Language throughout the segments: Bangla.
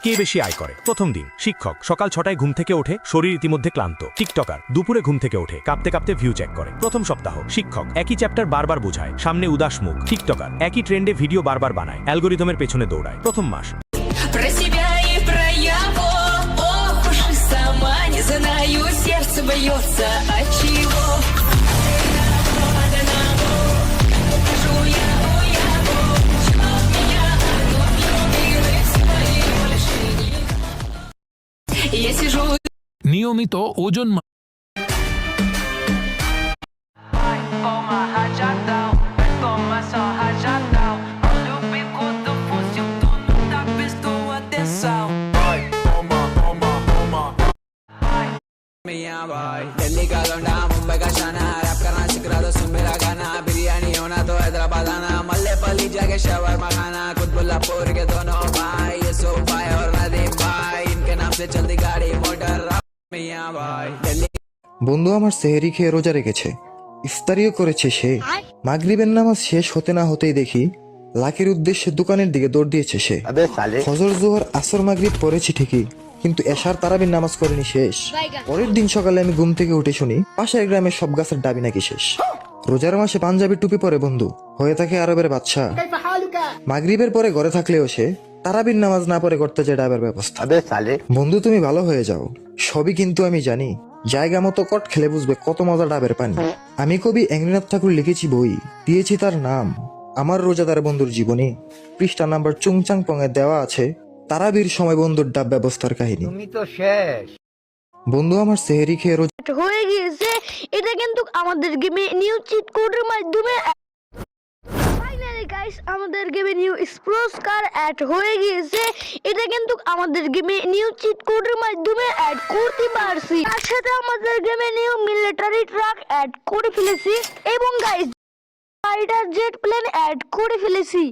কে বেশি আয় করে? প্রথম দিন শিক্ষক সকাল 6টায় ঘুম থেকে ওঠে, শরীর ইতিমধ্যে ক্লান্ত। টিকটকার দুপুরে ঘুম থেকে ওঠে, কাঁপতে কাঁপতে ভিউ চেক করে। প্রথম সপ্তাহ শিক্ষক একই চ্যাপ্টার বারবার বোঝায়, সামনে উদাস মুখ। টিকটকার একই ট্রেন্ডে ভিডিও বারবার বানায়, অ্যালগোরিদমের পেছনে দৌড়ায়। প্রথম মাস Про себя и про его. Ох уж и сама не знаю, сердце бьется от чего. Хожу я, ой, я, от меня одно милы свои больше нет. Я сижу. নিয়মিত ওজন Toma rajadão, toma só rajadão. Olha o bico do fuzil, tu não tá prestou atenção. मियां भाई दिल्ली का लौंडा मुंबई का शाना रैप करना सीख रहा तो सुन मेरा गाना बिरयानी होना तो हैदराबाद आना मल्ले पली जाके शवरमा खाना कुतुबुल्लापुर के दोनों भाई यूसुफ भाई और नदीम भाई इनके नाम से चलती गाड़ी मोटर मियां भाई दिल्ली বন্ধু আমার সেহরি খেয়ে রোজা রেখেছে, ইফতারিও করেছে সে। মাগরিবের নামাজ শেষ হতে না হতেই দেখি লাকির উদ্দেশ্যে দোকানের দিকে দৌড় দিয়েছে সে। ফজর জোহর আসর মাগরিব পড়েছি ঠিকই, কিন্তু এশার তারাবির নামাজ করেনি শেষ। পরের দিন সকালে আমি ঘুম থেকে উঠে শুনি পাশের গ্রামের সব গাছের ডাবি নাকি শেষ। রোজার মাসে পাঞ্জাবি টুপি পরে বন্ধু হয়ে থাকে আরবের বাদশা। মাগরিবের পরে ঘরে থাকলেও সে তারাবির নামাজ না পড়ে করতে চায় ডাবের ব্যবস্থা। বন্ধু তুমি ভালো হয়ে যাও, সবই কিন্তু আমি জানি। জায়গা মতো কট খেলে বুঝবে কত মজা ডাবের পানি। আমি কবি এঙ্গনাথ ঠাকুর লিখেছি বই, দিয়েছি তার নাম আমার রোজাদার বন্ধুর জীবনী। পৃষ্ঠা নাম্বার চুংচাং পঙে দেওয়া আছে তারাবির সময় বন্ধুর ডাব ব্যবস্থার কাহিনী। বন্ধু আমার সেহরি খেয়ে রোজা হয়ে গিয়েছে। এটা কিন্তু আমাদের গেমে নিউ চিট কোডের মাধ্যমে ফাইনালি গাইস আমাদের গেমে নিউ স্প্রোস কার অ্যাড হয়ে গিয়েছে। এটা কিন্তু আমাদের গেমে নিউ চিট কোডের মাধ্যমে অ্যাড করতে পারছি। তার সাথে আমাদের গেমে নিউ মিলিটারি ট্রাক অ্যাড করে ফেলেছি এবং guys fighter jet plane add করে ফেলেছি।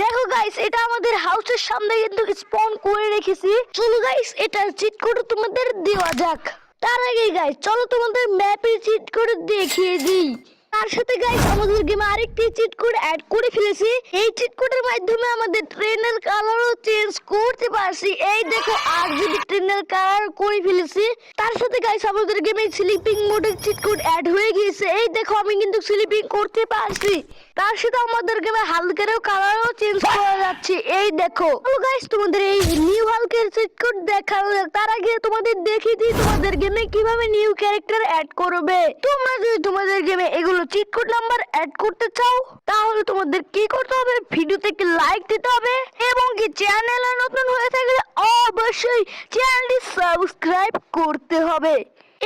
দেখো গাইস এটা আমাদের হাউসের সামনে কিন্তু স্পন করে রেখেছি। চলো গাইস এটা চিট কোড তোমাদের দেওয়া যাক। তার আগে গাইস চলো তোমাদের ম্যাপে চিট কোড দেখিয়ে দিই। তার সাথে গাইস আমাদের গেমে আরেকটি চিট কোড অ্যাড করে ফেলেছি। এই চিট কোডের মাধ্যমে আমাদের ট্রেনের কালারও চেঞ্জ করতে পারছি। এই দেখো RGB ট্রেনের কালার করে ফেলেছি। তার সাথে গাইস আমাদের গেমে স্লিপিং মোডের চিট কোড অ্যাড হয়ে গিয়েছে। এই দেখো আমি কিন্তু স্লিপিং করতে পারছি। তার সাথে আমাদের গেমে হালকেরও কালারও চেঞ্জ করা যাচ্ছে। এই দেখো গাইস তোমাদের এই নিউ হালকের চিট কোড দেখানো যাক। তার আগে তোমাদের দেখিয়ে দিই তোমাদের গেমে কিভাবে নিউ ক্যারেক্টার অ্যাড করবে। তোমরা যদি তোমাদের গেমে এগুলো চিট কোড নাম্বার অ্যাড করতে চাও তাহলে তোমাদের কি করতে হবে, ভিডিওতে একটি লাইক দিতে হবে এবং কি চ্যানেলে নতুন হয়ে থাকলে অবশ্যই চ্যানেলটি সাবস্ক্রাইব করতে হবে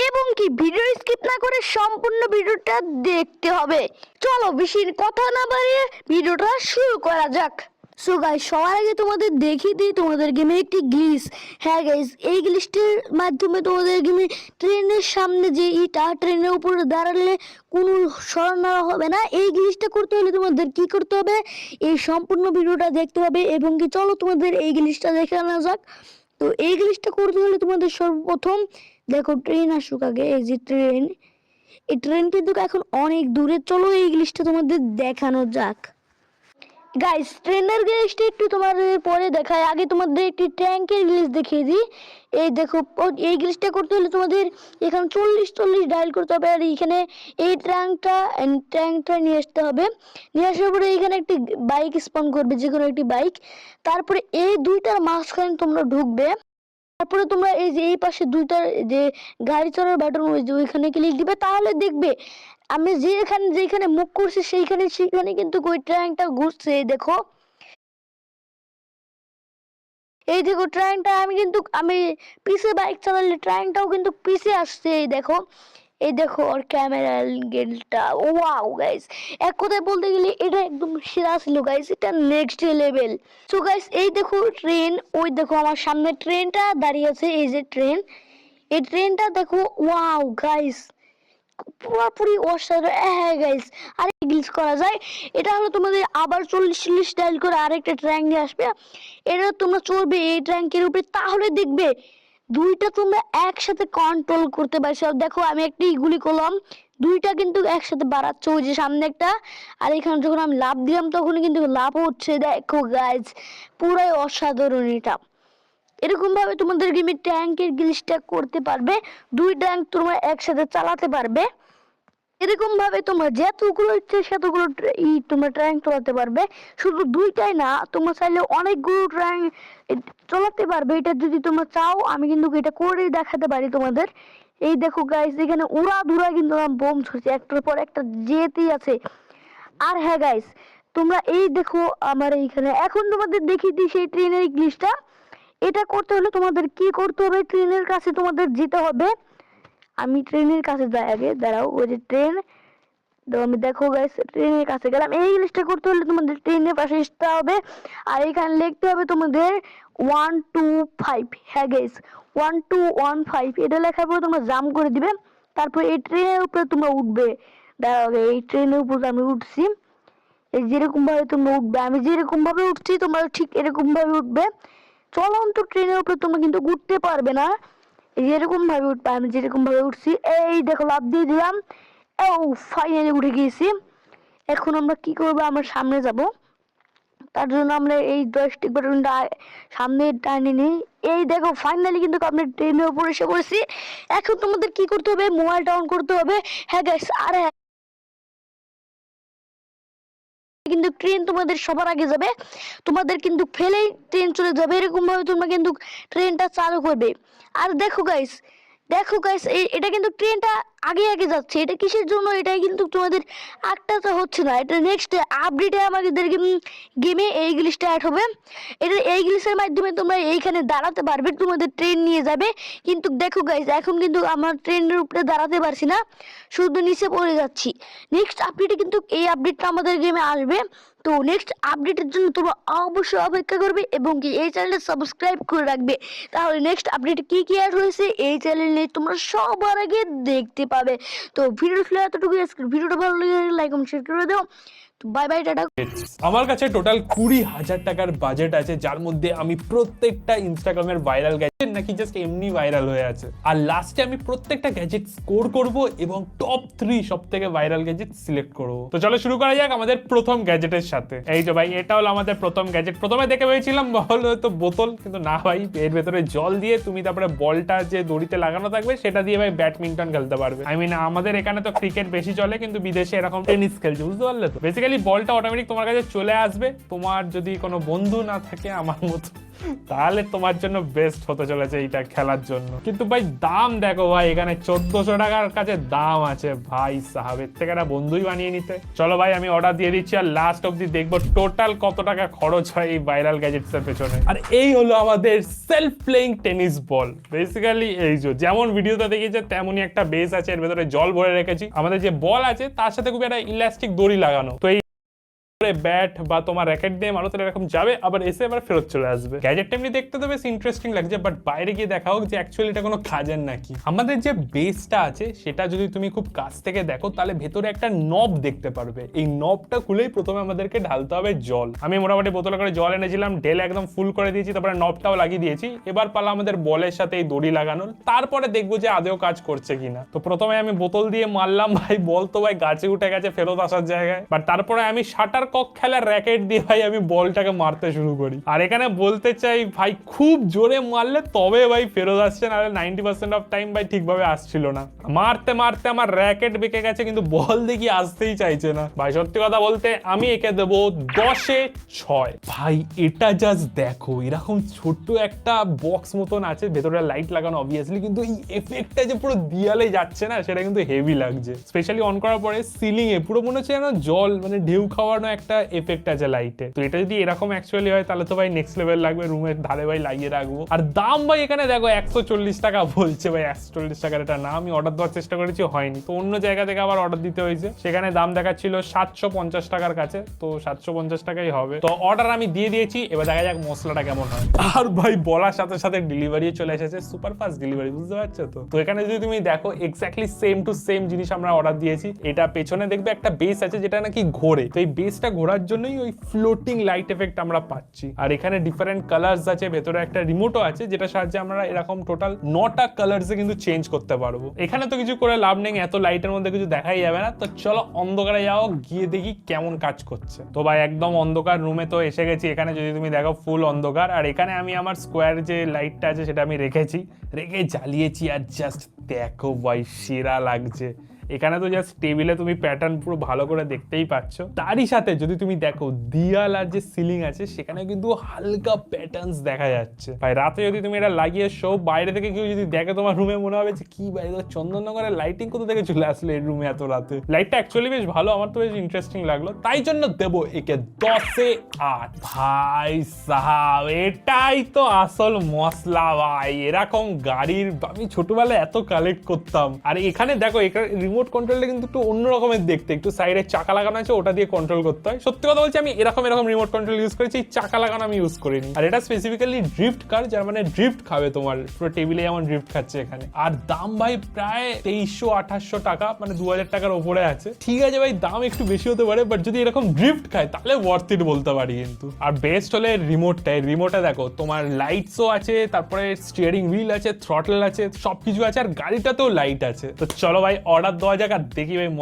এবং কি ভিডিও স্কিপ না করে সম্পূর্ণ ভিডিওটা দেখতে হবে। চলো বেশি কথা না বাড়িয়ে ভিডিওটা শুরু করা যাক। সো গাইস সবার আগে তোমাদের দেখিয়ে দিই তোমাদের গেমে একটি গ্লিচ। হ্যাঁ গাইস এই গ্লিচটির মাধ্যমে তোমাদের গেমে ট্রেনের সামনে যে ইটা ট্রেনের উপরে দাঁড়ালে কোনো সরানো হবে না। এই গ্লিচটা করতে হলে তোমাদের কি করতে হবে, এই সম্পূর্ণ ভিডিওটা দেখতে হবে এবং কি চলো তোমাদের এই গ্লিচটা দেখানো যাক। তো এই গ্লিচটা করতে হলে তোমাদের সর্বপ্রথম দেখো ট্রেন আসুক আগে। এই যে ট্রেন, এই ট্রেন কিন্তু এখন অনেক দূরে। চলো এই গ্লিচটা তোমাদের দেখানো যাক। গাইস ট্রেনের গ্লিচটা একটু তোমাদের পরে দেখায়, আগে তোমাদের একটি ট্যাঙ্কের গ্লিচ দেখিয়ে দিই। এই দেখো এই গ্লিচটা করতে হলে তোমাদের এখানে 40 ডায়াল করতে হবে আর এখানে এই ট্যাঙ্কটা নিয়ে আসতে হবে। নিয়ে আসার পরে এখানে একটি বাইক স্পন করবে, যে কোনো একটি বাইক। তারপরে এই দুইটার মাঝখানে তোমরা ঢুকবে। তারপরে তোমরা এই যে এই পাশে দুইটার যে গাড়ি চড়ার বাটন ওইখানে ক্লিক দিবে, তাহলে দেখবে আমি যেখানে মুভ করছি সেইখানে কিন্তু ওই ট্রেনটা ঘুরছে। এই দেখো ট্রেনটা আমি পিছে বাইক চালালে ট্রেনটাও কিন্তু পিছে আসছে। এই দেখো ওর ক্যামেরা অ্যাঙ্গেলটা ওয়াও গাইস। এক কথায় বলতে গেলে এটা একদম সেরা ছিল গাইস, এটা নেক্সট লেভেল। সো গাইস এই দেখো ট্রেন, ওই দেখো আমার সামনে ট্রেনটা দাঁড়িয়ে আছে। এই যে ট্রেন, এই ট্রেনটা দেখো ওয়াও গাইস পুরোপুরি অসাধারণ। হ্যাঁ গাইস আর গ্লিচ করা যায়। এটা হলো তোমাদের আবার 40 ডায়াল করে আরেকটা ট্র্যাঙ্ক নিয়ে আসবে। এটা তোমরা চড়বে এই ট্র্যাঙ্কের উপরে, তাহলে দেখবে দুইটা তোমরা একসাথে কন্ট্রোল করতে পারছো। দেখো আমি একটি গুলি করলাম, দুইটা কিন্তু একসাথে বাড়াচ্ছে। ওই যে সামনে একটা আর এখানে যখন আমি লাফ দিলাম তখন কিন্তু লাভ হচ্ছে। দেখো গাইস পুরাই অসাধারণ এটা। এরকম ভাবে তোমাদের গেমে ট্যাঙ্কের গ্লিচটা করতে পারবে, 2 ট্যাঙ্ক তোমরা একসাথে চালাতে পারবে। এরকম ভাবে তোমরা যতগুলো ইচ্ছে সেতগুলো তোমরা ট্যাঙ্ক চালাতে পারবে। শুধু 2টাই না, তোমরা চাইলে অনেকগুলো ট্যাঙ্ক চালাতে পারবে। এটা যদি তোমরা চাও আমি কিন্তু এটা করে দেখাতে পারি তোমাদের। এই দেখো গাইস, এখানে উড়াধুরা কিন্তু বোম ছড়ছে, একটার পর একটা যেতেই আছে। আর হ্যাঁ গাইস, তোমরা এই দেখো আমার এইখানে এখন তোমাদের দেখিয়ে দিই সেই ট্রেনের গ্লিচটা। এটা করতে হলে তোমাদের কি করতে হবে, ট্রেনের কাছে তোমাদের যেতে হবে। আমি ট্রেনের কাছে যাই আগে, দাঁড়াও, ওই যে ট্রেন, আমি দেখো গাইস ট্রেনের কাছে গেলাম। এই লিস্টটা করতে হলে তোমাদের ট্রেনের পাশে আসতে হবে, আর এখানে লিখতে হবে তোমাদের 1 2 5। হ্যাঁ গাইস 1 2 1 5 এটা লেখার পরে তোমরা জাম্প করে দিবে, তারপর এই ট্রেনের উপরে তোমরা উঠবে। দাঁড়াও, এই ট্রেনের উপরে আমি উঠছি, এই যেরকম ভাবে তোমরা উঠবে, আমি যেরকম ভাবে উঠছি তোমরা ঠিক এরকম ভাবে উঠবে। চলন্ত ট্রেনের উপরে তোমরা কিন্তু উঠতে পারবে না, এরকম ভাবে উঠবে। আমি যেরকম ভাবে উঠছি, এই দেখো লাফ দিয়ে দিলাম, ও ফাইনালি উঠে গিয়েছি। এখন আমরা কি করবো, আমরা সামনে যাব। তার জন্য আমরা এই জয়স্টিক বাটনটা সামনে টানে নিই। এই দেখো ফাইনালি কিন্তু আমরা ট্রেনের উপর এসে পড়েছি। এখন তোমাদের কি করতে হবে, মোবাইলটা অন করতে হবে। হ্যাঁ গাইস, আর হ্যাঁ কিন্তু ট্রেন তোমাদের সবার আগে যাবে, তোমাদের কিন্তু ফেলেই ট্রেন চলে যাবে। এরকম ভাবে তোমরা কিন্তু ট্রেনটা চালু করবে। আর দেখো গাইস, এটা কিন্তু ট্রেনটা আগে আগে যাচ্ছে, এটা কিসের জন্য, এটা কিন্তু তোমাদের আগটাতে হচ্ছে না। এটা নেক্সট আপডেটে আমাদের গেমে এই গ্লিচটা অ্যাড হবে। এটা এই গ্লিচের মাধ্যমে তোমরা এইখানে দাঁড়াতে পারবে, তোমাদের ট্রেন নিয়ে যাবে। কিন্তু দেখো গাইস, এখন কিন্তু আমার ট্রেনের উপরে দাঁড়াতে পারছি না, শুধু নিচে পড়ে যাচ্ছি। নেক্সট আপডেটে কিন্তু এই আপডেটটা আমাদের গেমে আসবে। তো নেক্সট আপডেটের জন্য তোমরা অবশ্যই অপেক্ষা করবে এবং কি এই চ্যানেলটা সাবস্ক্রাইব করে রাখবে। তাহলে নেক্সট আপডেটে কি কি অ্যাড হয়েছে এই চ্যানেলে তোমরা সবার আগে দেখতে পাবে। তো ভিডিওটা এতটুকু, ভিডিওটা ভালো লাগে লাইক কমেন্ট শেয়ার করে দাও। তো বাই বাই, টাটা। আমার কাছে টোটাল 20,000 টাকার বাজেট আছে, যার মধ্যে আমি প্রত্যেকটা ইনস্টাগ্রামের ভাইরাল গ্যাজেট নাকি জাস্ট এমনি ভাইরাল হয়ে আছে, আর লাস্টে আমি প্রত্যেকটা গ্যাজেট স্কোর করব এবং টপ 3 সব থেকে ভাইরাল গ্যাজেট সিলেক্ট করব। তো চলো শুরু করা যাক আমাদের প্রথম গ্যাজেটের সাথে। এই যে ভাই, এটা হলো আমাদের প্রথম গ্যাজেট। প্রথমে দেখে পেয়েছিলাম বল হয়তো বোতল, কিন্তু না ভাই, এর ভেতরে জল দিয়ে তুমি তারপরে বলটা যে দড়িতে লাগানো থাকবে সেটা দিয়ে ভাই ব্যাডমিন্টন খেলতে পারবে। আই মিন আমাদের এখানে তো ক্রিকেট বেশি চলে, কিন্তু বিদেশে এরকম টেনিস খেলছে, বুঝতে পারলে তো। বেসিক্যালি বলটা অটোমেটিক তোমার কাছে চলে আসবে। তোমার যদি কোনো বন্ধু না থাকে আমার মতো, তাহলে তোমার জন্য বেস্ট হতে চলেছে এইটা খেলার জন্য। কিন্তু ভাই দাম দেখো ভাই, এখানে 1400 টাকার কাছে দাম আছে ভাই সাহাব, এর থেকে একটা বন্ধুই বানিয়ে নিতে। চলো ভাই আমি অর্ডার দিয়ে দিচ্ছি, আর লাস্ট অব্দি দেখবো টোটাল কত টাকা খরচ হয় এই ভাইরাল গ্যাজেটস এর পেছনে। আর এই হলো আমাদের self playing tennis ball. Basically এই যে যেমন ভিডিওতে দেখিয়েছে তেমনই একটা বেস আছে, এর ভেতরে জল ভরে রেখেছি। আমাদের যে বল আছে তার সাথে খুব একটা ইলাস্টিক দড়ি লাগানো। তো এই ব্যাট বা তোমার র্যাকেট দিয়ে মারো তো এরকম যাবে, আবার এসে আবার ফেরত চলে আসবে। গ্যাজেটটা এমনি দেখতে তো বেশ ইন্টারেস্টিং লাগছে, বাট বাইরে গিয়ে দেখা হোক যে অ্যাকচুয়ালি এটা কোনো কাজের নাকি। আমাদের যে বেসটা আছে সেটা যদি তুমি খুব কাছ থেকে দেখো তাহলে ভেতরে একটা নব দেখতে পারবে। এই নবটা খুলেই প্রথমে আমাদেরকে ঢালতে হবে জল। আমি মোটামুটি বোতলে করে জল এনেছিলাম, ঢেলে একদম ফুল করে দিয়েছি, তারপরে নবটাও লাগিয়ে দিয়েছি। এবার পালা আমাদের বলের সাথে এই দড়ি লাগানোর, তারপরে দেখবো যে আদেও কাজ করছে কিনা। তো প্রথমে আমি বোতল দিয়ে মারলাম, ভাই বল তো ভাই গাছে উঠে গেছে ফেরত আসার জায়গায়। বাট তারপরে আমি শাটার কক খেলার র্যাকেট দিয়ে ভাই আমি বলটাকে মারতে শুরু করি। আর এখানে বলতে চাই ভাই, খুব জোরে মারলে তবে ভাই ফেরত আসছে, নাহলে 90% অফ টাইম ভাই ঠিকভাবে আসছিল না। মারতে মারতে আমার র্যাকেট বেঁকে গেছে, কিন্তু বল দেখি আসতেই চাইছে না। ভাই সত্যি কথা বলতে আমি একে দেবো 10-এ 6। ভাই এটা জাস্ট দেখো, এরকম ছোট্ট একটা বক্স মতন আছে, ভেতরে লাইট লাগানো অবভিয়াসলি, কিন্তু এই এফেক্টটা যে পুরো দিয়ালে যাচ্ছে না, সেটা কিন্তু হেভি লাগছে। স্পেশালি অন করার পরে সিলিং এ পুরো মনে হচ্ছে যেন জল মানে ঢেউ খাওয়ানো একটা এফেক্ট আছে লাইটে। তো এটা যদি এরকম অ্যাকচুয়ালি হয় তাহলে তো ভাই নেক্সট লেভেল লাগবে, রুমের ধারে ভাই লাগিয়ে রাখবো। আর দাম ভাই এখানে দেখো 140 টাকা বলছে ভাই, 140 টাকার এটা না। আমি অর্ডার দেওয়ার চেষ্টা করেছি, হয়নি, তো অন্য জায়গা থেকে আবার অর্ডার দিতে হয়েছে। সেখানে দাম দেখাচ্ছিল 750 টাকার কাছে, তো 750 টাকাই হবে। তো অর্ডার আমি দিয়ে দিয়েছি, এবার দেখা যাক মশলাটা কেমন হয়। আর ভাই বলার সাথে সাথে ডেলিভারি চলে এসেছে, সুপার ফাস্ট ডেলিভারি, বুঝতে পারছো তো। তো এখানে যদি তুমি দেখো এক্স্যাক্টলি সেম টু সেম জিনিস আমরা অর্ডার দিয়েছি। এটা পেছনে দেখবে একটা বেস আছে যেটা নাকি ঘোরে, তো এই বেসটা গাড়িটা ঘোরার জন্যই ওই ফ্লোটিং লাইট এফেক্ট আমরা পাচ্ছি। আর এখানে ডিফারেন্ট কালার্স আছে, ভেতরে একটা রিমোটও আছে যেটা সাহায্যে আমরা এরকম টোটাল 9টা কালার্সে কিন্তু চেঞ্জ করতে পারবো। এখানে তো কিছু করে লাভ নেই, এত লাইটের মধ্যে কিছু দেখাই যাবে না। তো চলো অন্ধকারে যাও, গিয়ে দেখি কেমন কাজ করছে। তো ভাই একদম অন্ধকার রুমে তো এসে গেছি। এখানে যদি তুমি দেখো ফুল অন্ধকার, আর এখানে আমি আমার স্কোয়ার যে লাইটটা আছে সেটা আমি রেখে জ্বালিয়েছি। আর জাস্ট দেখো ভাই সেরা লাগছে। এখানে তো জাস্ট টেবিলে তুমি প্যাটার্ন পুরো ভালো করে দেখতেই পাচ্ছ। তারই সাথে যদি তুমি দেখো দিয়াল আর যে সিলিং আছে সেখানে কিন্তু হালকা প্যাটার্নস দেখা যাচ্ছে। ভাই রাতে যদি তুমি এটা লাগিয়ে শো, বাইরে থেকে কেউ যদি দেখে তোমার রুমে মনে হবে যে কি ভাই চন্দননগরের লাইটিং কোথা থেকে চলে আসলো এই রুমে এত রাতে। লাইটটা অ্যাকচুয়ালি বেশ ভালো, আমার তো বেশ ইন্টারেস্টিং লাগলো, তাই জন্য দেবো একে 10-এ 8। ভাই সাহাব এটাই তো আসল মশলা ভাই। এরকম গাড়ির আমি ছোটবেলায় এত কালেক্ট করতাম। আর এখানে দেখো এখানে রিমোট কন্ট্রোলটা কিন্তু একটু অন্য রকমের দেখতে, একটু সাইডে চাকা লাগানো আছে, ওটা দিয়ে কন্ট্রোল করতে হয়। সত্যি কথা বলছি আমি এরকম রিমোট কন্ট্রোল ইউজ করেছি, চাকা লাগানো আমি ইউজ করিনি। আর এটা স্পেসিফিক্যালি ড্রিফট কার, যার মানে ড্রিফট খাবে তোমার পুরো টেবিলে যেমন ড্রিফট খাচ্ছে এখানে। আর দাম ভাই প্রায় 2300-2800 টাকা, মানে 2000 টাকার ওপরে আছে। ঠিক আছে ভাই দাম একটু বেশি হতে পারে, বাট যদি এরকম ড্রিফট খায় তাহলে ওয়ার্থ ইট বলতে পারি কিন্তু। আর বেস্ট হলে রিমোটে দেখো তোমার লাইটসও আছে, তারপরে স্টিয়ারিং হুইল আছে, থ্রটল আছে, সবকিছু আছে, আর গাড়িটাতেও লাইট আছে। তো চলো ভাই অর্ডার দেওয়া যাক আর দেখি ভাই